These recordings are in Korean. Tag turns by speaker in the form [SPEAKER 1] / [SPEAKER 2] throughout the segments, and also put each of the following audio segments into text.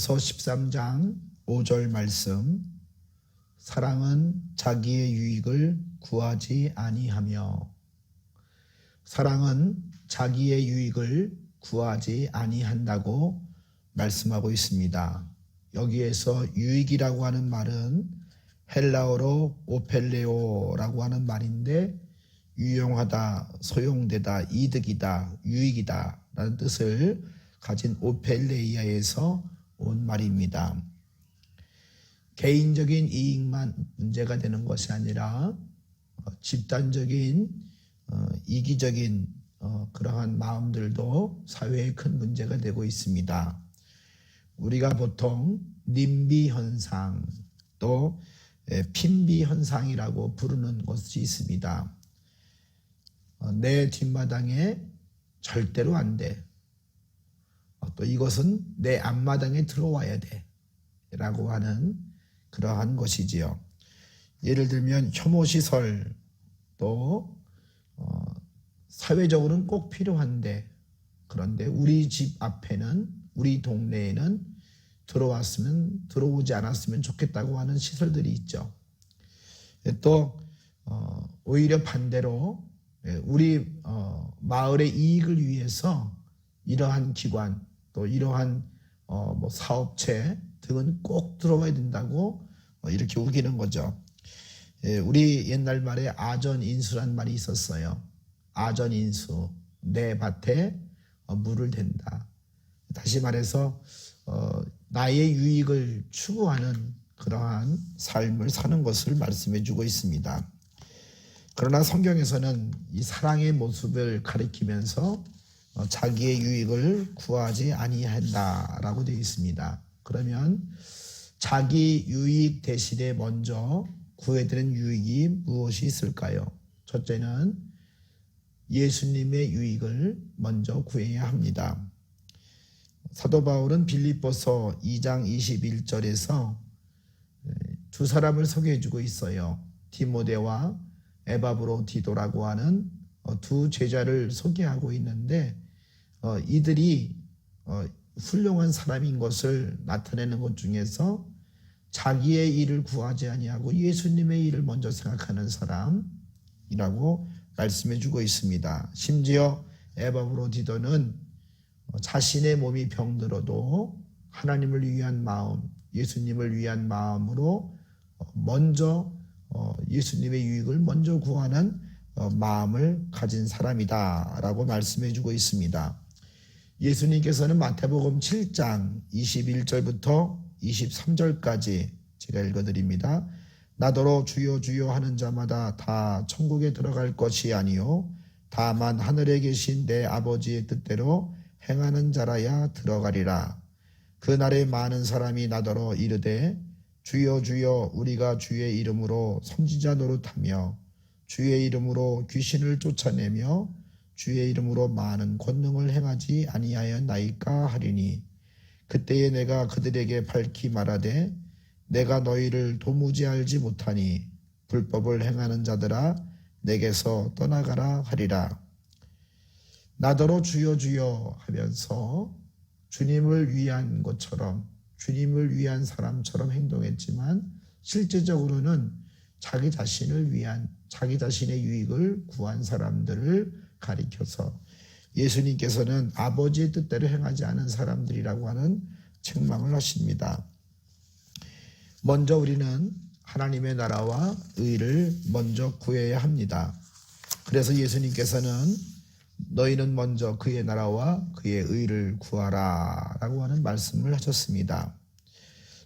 [SPEAKER 1] 고린도전서 13장 5절 말씀. 사랑은 자기의 유익을 구하지 아니하며, 사랑은 자기의 유익을 구하지 아니한다고 말씀하고 있습니다. 여기에서 유익이라고 하는 말은 헬라어로 오펠레오라고 하는 말인데, 유용하다, 소용되다, 이득이다, 유익이다 라는 뜻을 가진 오펠레이아에서 온 말입니다. 개인적인 이익만 문제가 되는 것이 아니라 집단적인 이기적인 그러한 마음들도 사회에 큰 문제가 되고 있습니다. 우리가 보통 님비 현상 또 핀비 현상이라고 부르는 것이 있습니다. 내 뒷마당에 절대로 안 돼. 또 이것은 내 앞마당에 들어와야 돼 라고 하는 그러한 것이지요. 예를 들면 혐오시설, 또 사회적으로는 꼭 필요한데, 그런데 우리 집 앞에는, 우리 동네에는 들어오지 않았으면 좋겠다고 하는 시설들이 있죠. 또 오히려 반대로 우리 마을의 이익을 위해서 이러한 기관, 또 이러한 사업체 등은 꼭 들어와야 된다고 이렇게 우기는 거죠. 우리 옛날 말에 아전인수란 말이 있었어요. 아전인수, 내 밭에 물을 댄다. 다시 말해서 나의 유익을 추구하는 그러한 삶을 사는 것을 말씀해 주고 있습니다. 그러나 성경에서는 이 사랑의 모습을 가리키면서 자기의 유익을 구하지 아니한다라고 되어 있습니다. 그러면 자기 유익 대신에 먼저 구해야 되는 유익이 무엇이 있을까요? 첫째는 예수님의 유익을 먼저 구해야 합니다. 사도 바울은 빌립보서 2장 21절에서 두 사람을 소개해 주고 있어요. 디모데와 에바브로디도라고 하는 두 제자를 소개하고 있는데, 이들이 훌륭한 사람인 것을 나타내는 것 중에서 자기의 일을 구하지 아니하고 예수님의 일을 먼저 생각하는 사람이라고 말씀해 주고 있습니다. 심지어 에바브로디도는 자신의 몸이 병들어도 하나님을 위한 마음, 예수님을 위한 마음으로 먼저 예수님의 유익을 먼저 구하는 마음을 가진 사람이다 라고 말씀해 주고 있습니다. 예수님께서는 마태복음 7장 21절부터 23절까지 제가 읽어드립니다. 나더러 주여 주여 하는 자마다 다 천국에 들어갈 것이 아니요 다만 하늘에 계신 내 아버지의 뜻대로 행하는 자라야 들어가리라. 그날에 많은 사람이 나더러 이르되 주여 주여 우리가 주의 이름으로 선지자 노릇하며 주의 이름으로 귀신을 쫓아내며 주의 이름으로 많은 권능을 행하지 아니하였나이까 하리니, 그때에 내가 그들에게 밝히 말하되 내가 너희를 도무지 알지 못하니 불법을 행하는 자들아 내게서 떠나가라 하리라. 나더러 주여 주여 하면서 주님을 위한 것처럼, 주님을 위한 사람처럼 행동했지만 실제적으로는 자기 자신을 위한, 자기 자신의 유익을 구한 사람들을 가리켜서 예수님께서는 아버지의 뜻대로 행하지 않은 사람들이라고 하는 책망을 하십니다. 먼저 우리는 하나님의 나라와 의를 먼저 구해야 합니다. 그래서 예수님께서는 너희는 먼저 그의 나라와 그의 의를 구하라 라고 하는 말씀을 하셨습니다.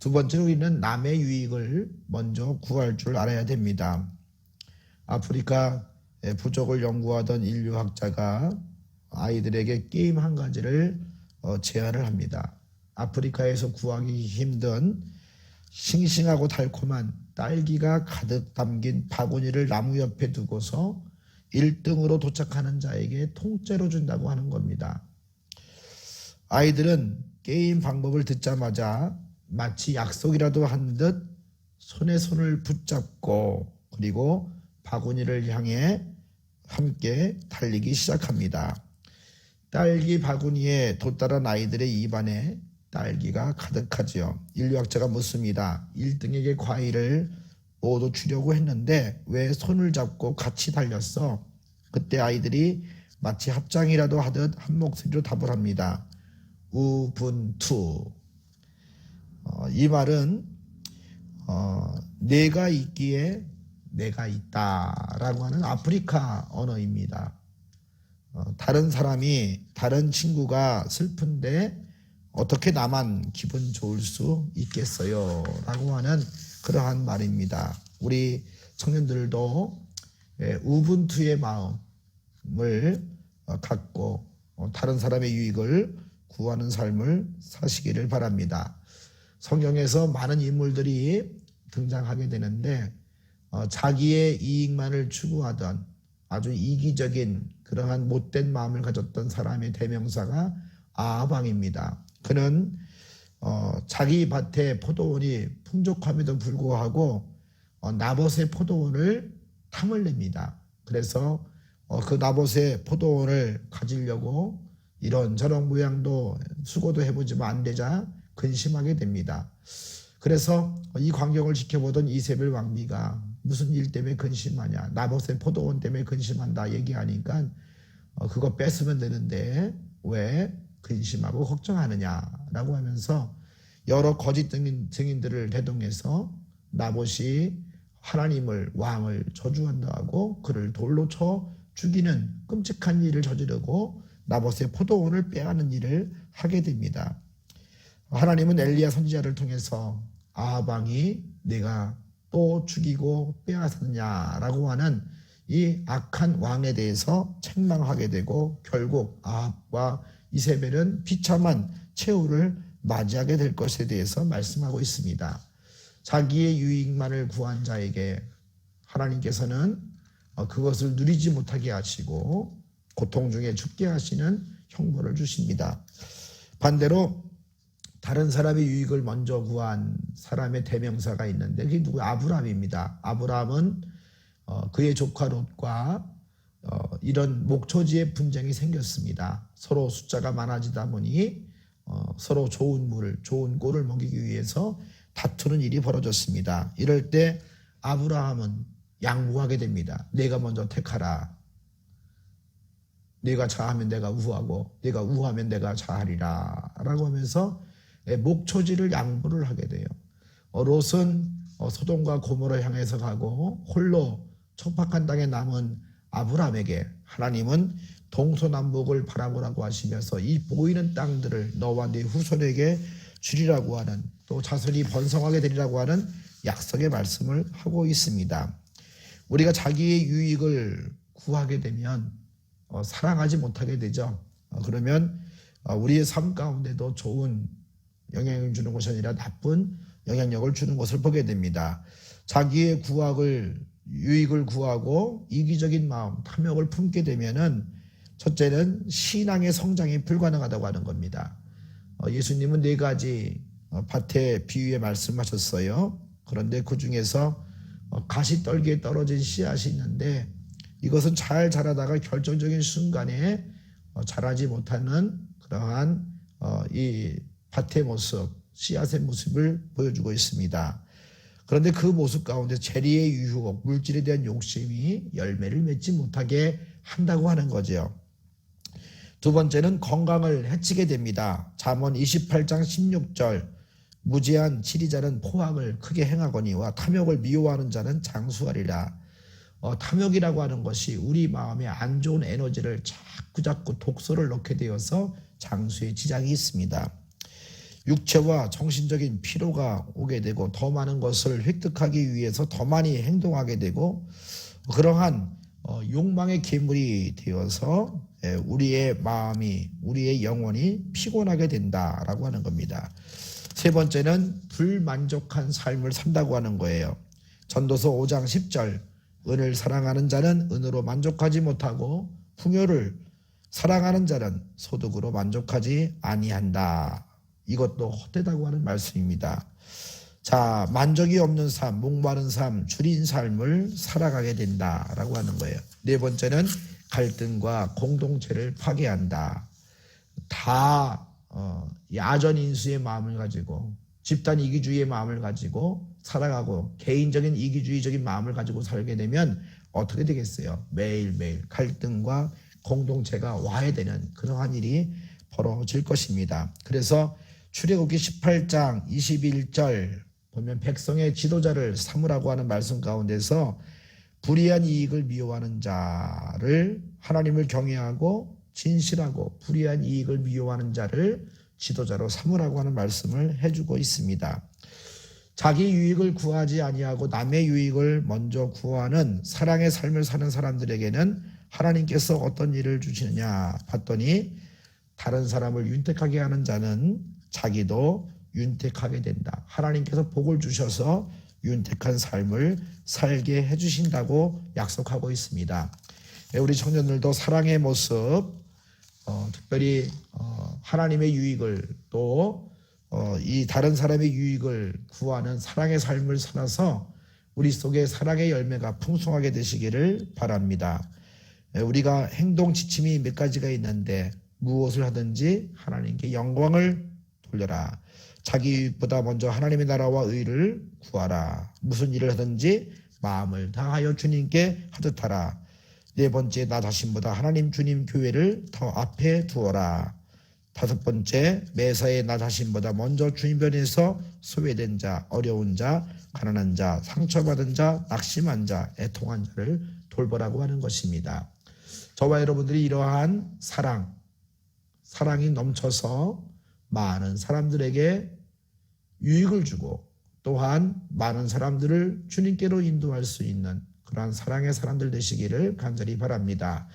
[SPEAKER 1] 두 번째로 우리는 남의 유익을 먼저 구할 줄 알아야 됩니다. 아프리카 부족을 연구하던 인류학자가 아이들에게 게임 한 가지를 제안을 합니다. 아프리카에서 구하기 힘든 싱싱하고 달콤한 딸기가 가득 담긴 바구니를 나무 옆에 두고서 1등으로 도착하는 자에게 통째로 준다고 하는 겁니다. 아이들은 게임 방법을 듣자마자 마치 약속이라도 한 듯 손에 손을 붙잡고 그리고 바구니를 향해 함께 달리기 시작합니다. 딸기 바구니에 도달한 아이들의 입안에 딸기가 가득하지요. 인류학자가 묻습니다. 1등에게 과일을 모두 주려고 했는데 왜 손을 잡고 같이 달렸어? 그때 아이들이 마치 합장이라도 하듯 한 목소리로 답을 합니다. 우분투. 이 말은 내가 있기에 내가 있다라고 하는 아프리카 언어입니다. 다른 사람이, 다른 친구가 슬픈데 어떻게 나만 기분 좋을 수 있겠어요? 라고 하는 그러한 말입니다. 우리 청년들도 우분투의 마음을 갖고 다른 사람의 유익을 구하는 삶을 사시기를 바랍니다. 성경에서 많은 인물들이 등장하게 되는데 자기의 이익만을 추구하던 아주 이기적인 그러한 못된 마음을 가졌던 사람의 대명사가 아합왕입니다. 그는 자기 밭에 포도원이 풍족함에도 불구하고 나봇의 포도원을 탐을 냅니다. 그래서 그 나봇의 포도원을 가지려고 이런저런 모양도 수고도 해보지만 안 되자 근심하게 됩니다. 그래서 이 광경을 지켜보던 이세벨 왕비가 무슨 일 때문에 근심하냐, 나봇의 포도원 때문에 근심한다 얘기하니까 그거 뺏으면 되는데 왜 근심하고 걱정하느냐라고 하면서 여러 거짓 증인들을 대동해서 나봇이 하나님을, 왕을 저주한다고 그를 돌로 쳐 죽이는 끔찍한 일을 저지르고 나봇의 포도원을 빼앗는 일을 하게 됩니다. 하나님은 엘리야 선지자를 통해서 아합 왕이 내가 또 죽이고 빼앗았느냐라고 하는 이 악한 왕에 대해서 책망하게 되고 결국 아합과 이세벨은 비참한 최후를 맞이하게 될 것에 대해서 말씀하고 있습니다. 자기의 유익만을 구한 자에게 하나님께서는 그것을 누리지 못하게 하시고 고통 중에 죽게 하시는 형벌을 주십니다. 반대로 다른 사람의 유익을 먼저 구한 사람의 대명사가 있는데 그게 누구예요? 아브라함입니다. 아브라함은 그의 조카 롯과 이런 목초지의 분쟁이 생겼습니다. 서로 숫자가 많아지다 보니 서로 좋은 물을, 좋은 꼴을 먹이기 위해서 다투는 일이 벌어졌습니다. 이럴 때 아브라함은 양보하게 됩니다. 내가 먼저 택하라. 내가 좌하면 내가 우하고 내가 우하면 내가 좌하리라 라고 하면서 목초지를 양보를 하게 돼요. 롯은 소돔과 고모를 향해서 가고 홀로 척박한 땅에 남은 아브라함에게 하나님은 동서남북을 바라보라고 하시면서 이 보이는 땅들을 너와 네 후손에게 주리라고 하는 또 자손이 번성하게 되리라고 하는 약속의 말씀을 하고 있습니다. 우리가 자기의 유익을 구하게 되면 사랑하지 못하게 되죠. 그러면 우리의 삶 가운데도 좋은 영향을 주는 것이 아니라 나쁜 영향력을 주는 것을 보게 됩니다. 자기의 유익을 구하고 이기적인 마음, 탐욕을 품게 되면은 첫째는 신앙의 성장이 불가능하다고 하는 겁니다. 예수님은 4가지 밭의 비유에 말씀하셨어요. 그런데 그 중에서 가시떨기에 떨어진 씨앗이 있는데 이것은 잘 자라다가 결정적인 순간에 자라지 못하는 그러한 이 밭의 모습, 씨앗의 모습을 보여주고 있습니다. 그런데 그 모습 가운데 재리의 유혹, 물질에 대한 욕심이 열매를 맺지 못하게 한다고 하는 거죠. 두 번째는 건강을 해치게 됩니다. 잠언 28장 16절 무지한 치리자는 포악을 크게 행하거니와 탐욕을 미워하는 자는 장수하리라. 탐욕이라고 하는 것이 우리 마음에 안 좋은 에너지를 자꾸 독소를 넣게 되어서 장수에 지장이 있습니다. 육체와 정신적인 피로가 오게 되고 더 많은 것을 획득하기 위해서 더 많이 행동하게 되고 그러한 욕망의 괴물이 되어서 우리의 마음이, 우리의 영혼이 피곤하게 된다라고 하는 겁니다. 세 번째는 불만족한 삶을 산다고 하는 거예요. 전도서 5장 10절 은을 사랑하는 자는 은으로 만족하지 못하고 풍요를 사랑하는 자는 소득으로 만족하지 아니한다. 이것도 헛되다고 하는 말씀입니다. 자, 만족이 없는 삶, 목마른 삶, 줄인 삶을 살아가게 된다라고 하는 거예요. 네 번째는 갈등과 공동체를 파괴한다. 다 야전 인수의 마음을 가지고 집단 이기주의의 마음을 가지고 살아가고 개인적인 이기주의적인 마음을 가지고 살게 되면 어떻게 되겠어요? 매일매일 갈등과 공동체가 와해되는 그러한 일이 벌어질 것입니다. 그래서 출애굽기 18장 21절 보면 백성의 지도자를 삼으라고 하는 말씀 가운데서 불의한 이익을 미워하는 자를 하나님을 경외하고 진실하고 불의한 이익을 미워하는 자를 지도자로 삼으라고 하는 말씀을 해주고 있습니다. 자기 유익을 구하지 아니하고 남의 유익을 먼저 구하는 사랑의 삶을 사는 사람들에게는 하나님께서 어떤 일을 주시느냐 봤더니 다른 사람을 윤택하게 하는 자는 자기도 윤택하게 된다. 하나님께서 복을 주셔서 윤택한 삶을 살게 해주신다고 약속하고 있습니다. 우리 청년들도 사랑의 모습, 특별히 하나님의 유익을 또 이 다른 사람의 유익을 구하는 사랑의 삶을 살아서 우리 속에 사랑의 열매가 풍성하게 되시기를 바랍니다. 우리가 행동 지침이 몇 가지가 있는데 무엇을 하든지 하나님께 영광을 돌려라. 자기 유익보다 먼저 하나님의 나라와 의를 구하라. 무슨 일을 하든지 마음을 다하여 주님께 하듯 하라. 네 번째, 나 자신보다 하나님 주님 교회를 더 앞에 두어라. 다섯 번째, 매사에 나 자신보다 먼저 주님 편에서 소외된 자, 어려운 자, 가난한 자, 상처받은 자, 낙심한 자, 애통한 자를 돌보라고 하는 것입니다. 저와 여러분들이 이러한 사랑이 넘쳐서 많은 사람들에게 유익을 주고 또한 많은 사람들을 주님께로 인도할 수 있는 그러한 사랑의 사람들 되시기를 간절히 바랍니다.